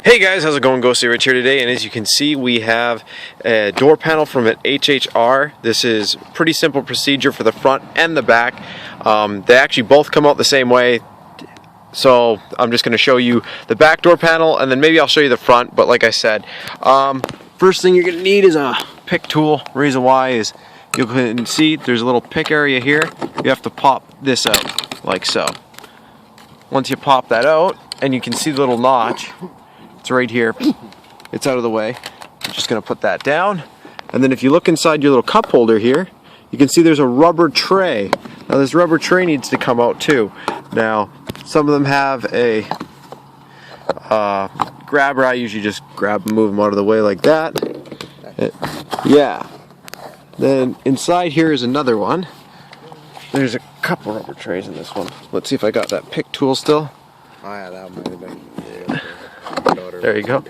Hey guys, how's it going? Ghosty Rich here today, and as you can see, we have a door panel from an HHR. This is pretty simple procedure for the front and the back. They actually both come out the same way, so I'm just going to show you the back door panel, and then maybe I'll show you the front. But like I said, first thing you're going to need is a pick tool. Reason why is you can see there's a little pick area here. You have to pop this out like so. Once you pop that out, and you can see the little notch. It's right here. It's out of the way. I'm just going to put that down. And then if you look inside your little cup holder here, you can see there's a rubber tray. Now this rubber tray needs to come out too. Now some of them have a grabber. I usually just grab and move them out of the way like that. Yeah. Then inside here is another one. There's a couple rubber trays in this one. Let's see if I got that pick tool still. Oh yeah, that might have been. Yeah. There you go.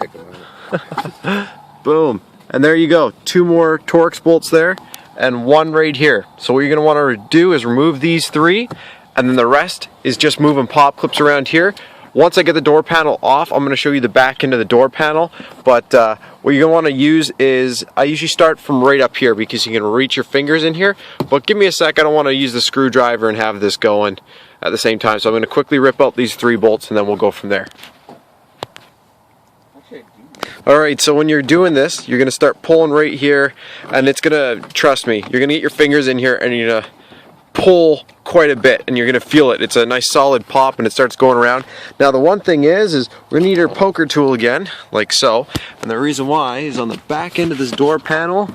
Boom. And there you go. 2 more Torx bolts there and 1 right here. So what you're going to want to do is remove these 3, and then the rest is just moving pop clips around here. Once I get the door panel off, I'm going to show you the back end of the door panel. But what you're going to want to use is, I usually start from right up here because you can reach your fingers in here. But give me a sec, I don't want to use the screwdriver and have this going at the same time. So I'm going to quickly rip out these 3 bolts and then we'll go from there. Alright, so when you're doing this, you're going to start pulling right here, and it's going to, trust me, you're going to get your fingers in here and you're going to pull quite a bit, and you're going to feel it. It's a nice solid pop and it starts going around. Now the one thing is we're going to need our poker tool again, like so, and the reason why is on the back end of this door panel,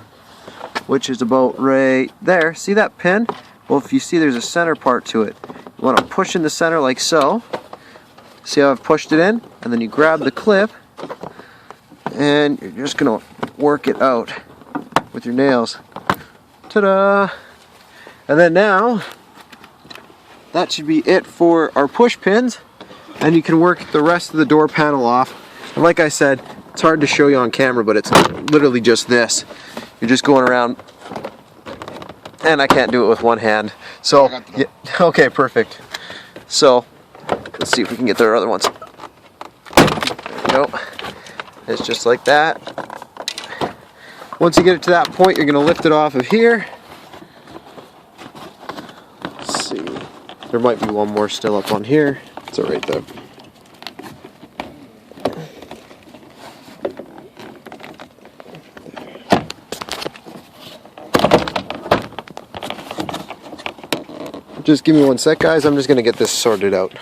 which is about right there. See that pin? Well, if you see there's a center part to it. You want to push in the center like so. See how I've pushed it in? And then you grab the clip, and you're just going to work it out with your nails. Ta-da! And then now, that should be it for our push pins, and you can work the rest of the door panel off. And like I said, it's hard to show you on camera, but it's literally just this. You're just going around, and I can't do it with one hand. So, yeah, okay, perfect. So, let's see if we can get their other ones. There we go. It's just like that. Once you get it to that point, you're going to lift it off of here. Let's see. There might be one more still up on here. It's right there. Just give me one sec, guys. I'm just going to get this sorted out.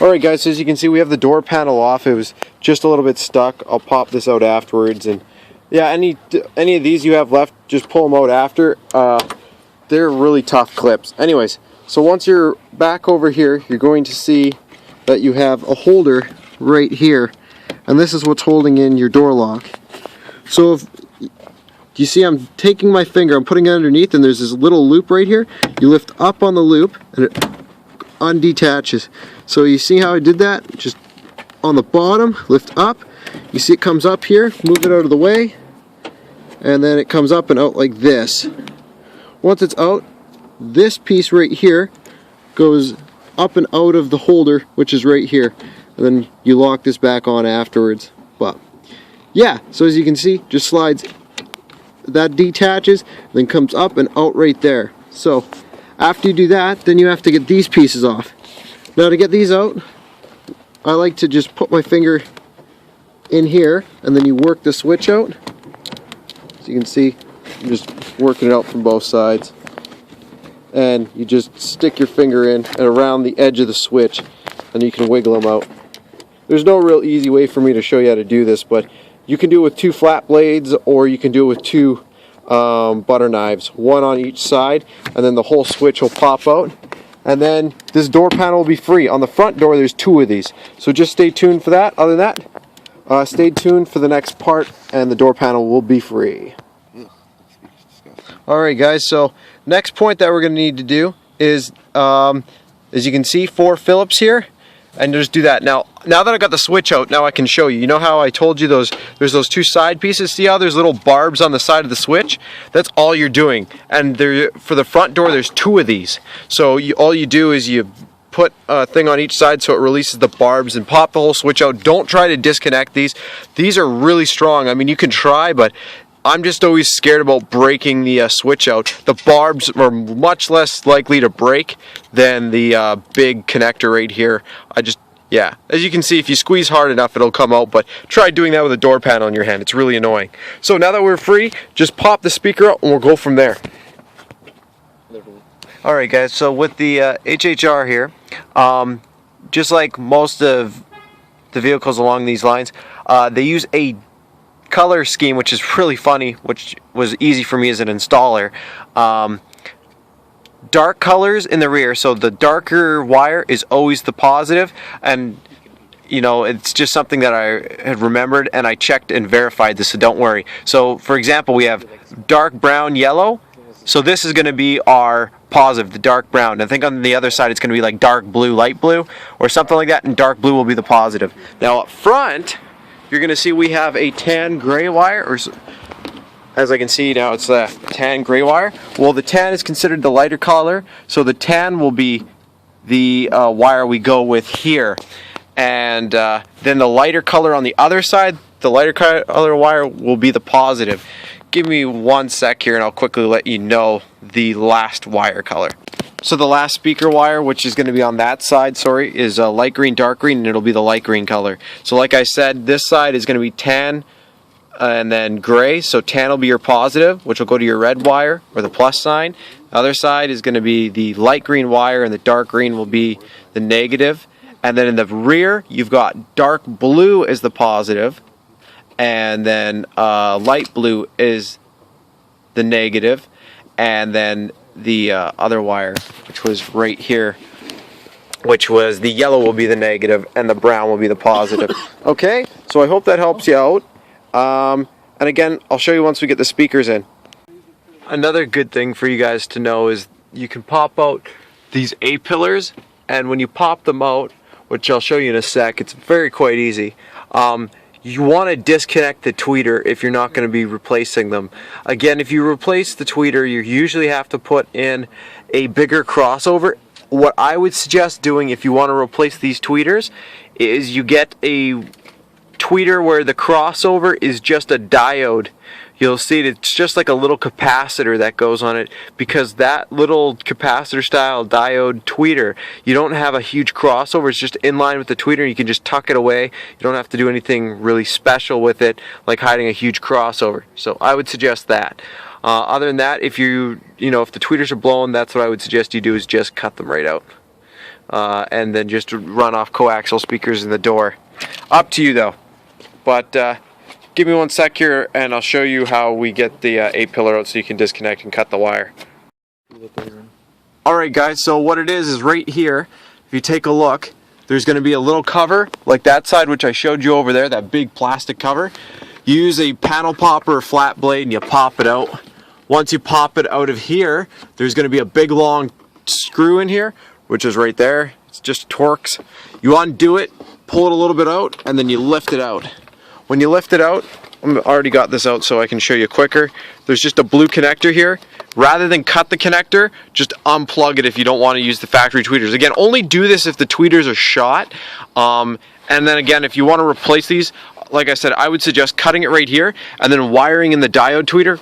Alright guys, so as you can see, we have the door panel off. It was just a little bit stuck. I'll pop this out afterwards, and yeah, any of these you have left, just pull them out after. They're really tough clips. Anyways, so once you're back over here, you're going to see that you have a holder right here, and this is what's holding in your door lock. So if you see, I'm taking my finger, I'm putting it underneath, and there's this little loop right here. You lift up on the loop, and it undetaches. So you see how I did that? Just on the bottom, lift up. You see it comes up here, move it out of the way, and then it comes up and out like this. Once it's out, this piece right here goes up and out of the holder, which is right here, and then you lock this back on afterwards. But yeah, so as you can see, just slides, that detaches, then comes up and out right there. So after you do that, then you have to get these pieces off. Now to get these out, I like to just put my finger in here, and then you work the switch out. So you can see, I'm just working it out from both sides. And you just stick your finger in and around the edge of the switch, and you can wiggle them out. There's no real easy way for me to show you how to do this, but you can do it with 2 flat blades, or you can do it with 2 butter knives, 1 on each side, and then the whole switch will pop out, and then this door panel will be free. On the front door there's 2 of these, so just stay tuned for that. Other than that, stay tuned for the next part, and the door panel will be free. Alright guys, so next point that we're going to need to do is, as you can see, 4 Phillips here, and just do that. Now that I got the switch out, now I can show you. You know how I told you there's those 2 side pieces? See how there's little barbs on the side of the switch? That's all you're doing. And for the front door, there's 2 of these. So all you do is you put a thing on each side so it releases the barbs, and pop the whole switch out. Don't try to disconnect these. These are really strong. I mean, you can try, but I'm just always scared about breaking the switch out. The barbs are much less likely to break than the big connector right here. Yeah, as you can see, if you squeeze hard enough, it'll come out, but try doing that with a door panel in your hand. It's really annoying. So now that we're free, just pop the speaker out and we'll go from there. Alright guys, so with the HHR here, just like most of the vehicles along these lines, they use a color scheme which is really funny, which was easy for me as an installer. Dark colors in the rear, so the darker wire is always the positive, and you know, it's just something that I had remembered and I checked and verified this, so don't worry. So for example, we have dark brown yellow, so this is going to be our positive, the dark brown. I think on the other side it's going to be like dark blue, light blue, or something like that, and dark blue will be the positive. Now up front, you're going to see we have a tan gray wire, or as I can see now, it's a tan gray wire. Well, the tan is considered the lighter color, so the tan will be the wire we go with here. And then the lighter color on the other side, the lighter color wire will be the positive. Give me 1 sec here and I'll quickly let you know the last wire color. So the last speaker wire, which is going to be on that side, sorry, is light green, dark green, and it'll be the light green color. So like I said, this side is going to be tan, and then gray, so tan will be your positive, which will go to your red wire, or the plus sign. The other side is going to be the light green wire, and the dark green will be the negative. And then in the rear, you've got dark blue as the positive, and then light blue is the negative, and then the other wire, which was right here, which was the yellow will be the negative, and the brown will be the positive. Okay, so I hope that helps you out. And again, I'll show you once we get the speakers in. Another good thing for you guys to know is you can pop out these A-pillars, and when you pop them out, which I'll show you in a sec, it's quite easy. You want to disconnect the tweeter if you're not going to be replacing them. Again, if you replace the tweeter, you usually have to put in a bigger crossover. What I would suggest doing if you want to replace these tweeters is you get a tweeter where the crossover is just a diode. You'll see it's just like a little capacitor that goes on it, because that little capacitor style diode tweeter, you don't have a huge crossover. It's just in line with the tweeter. You can just tuck it away. You don't have to do anything really special with it, like hiding a huge crossover. So I would suggest that. Other than that, if if the tweeters are blown, that's what I would suggest you do, is just cut them right out. And then just run off coaxial speakers in the door. Up to you though. But give me 1 sec here and I'll show you how we get the A-pillar out so you can disconnect and cut the wire. Alright guys, so what it is right here, if you take a look, there's going to be a little cover like that side, which I showed you over there, that big plastic cover. You use a panel popper or flat blade and you pop it out. Once you pop it out of here, there's going to be a big long screw in here, which is right there. It's just Torx. You undo it, pull it a little bit out, and then you lift it out. When you lift it out, I already got this out so I can show you quicker. There's just a blue connector here. Rather than cut the connector, just unplug it if you don't want to use the factory tweeters. Again, only do this if the tweeters are shot. And then again, if you want to replace these, like I said, I would suggest cutting it right here and then wiring in the diode tweeter.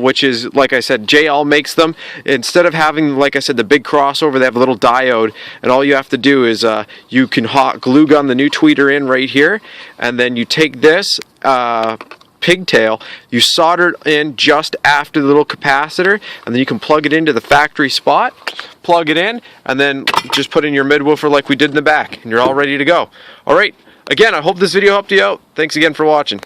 Which is, like I said, JL makes them. Instead of having, like I said, the big crossover, they have a little diode, and all you have to do is you can hot glue gun the new tweeter in right here, and then you take this pigtail, you solder it in just after the little capacitor, and then you can plug it into the factory spot, plug it in, and then just put in your midwoofer like we did in the back, and you're all ready to go. Alright, again, I hope this video helped you out. Thanks again for watching.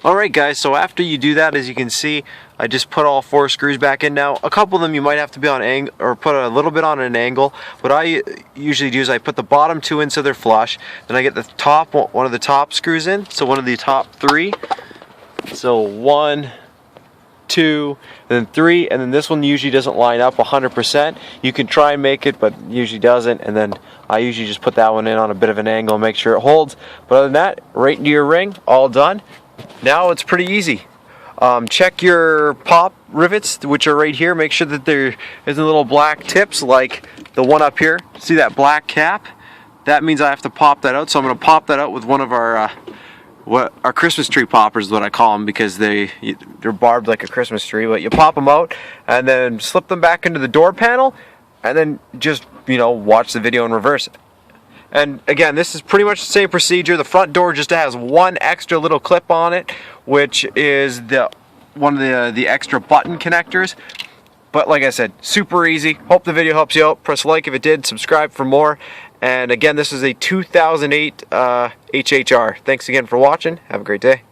Alright guys, so after you do that, as you can see, I just put all 4 screws back in now. A couple of them you might have to be on angle, or put a little bit on an angle. What I usually do is I put the bottom 2 in so they're flush. Then I get the top one of the top screws in, so one of the top 3. So 1, 2, and then 3, and then this one usually doesn't line up 100%. You can try and make it, but usually doesn't, and then I usually just put that one in on a bit of an angle and make sure it holds. But other than that, right into your ring, all done. Now it's pretty easy. Check your pop rivets, which are right here. Make sure that there isn't little black tips like the one up here. See that black cap? That means I have to pop that out. So I'm going to pop that out with one of our Christmas tree poppers is what I call them, because they're barbed like a Christmas tree. But you pop them out and then slip them back into the door panel, and then just, watch the video in reverse. And again, this is pretty much the same procedure. The front door just has one extra little clip on it, which is one of the extra button connectors. But like I said, super easy. Hope the video helps you out. Press like if it did, subscribe for more. And again, this is a 2008 HHR. Thanks again for watching. Have a great day.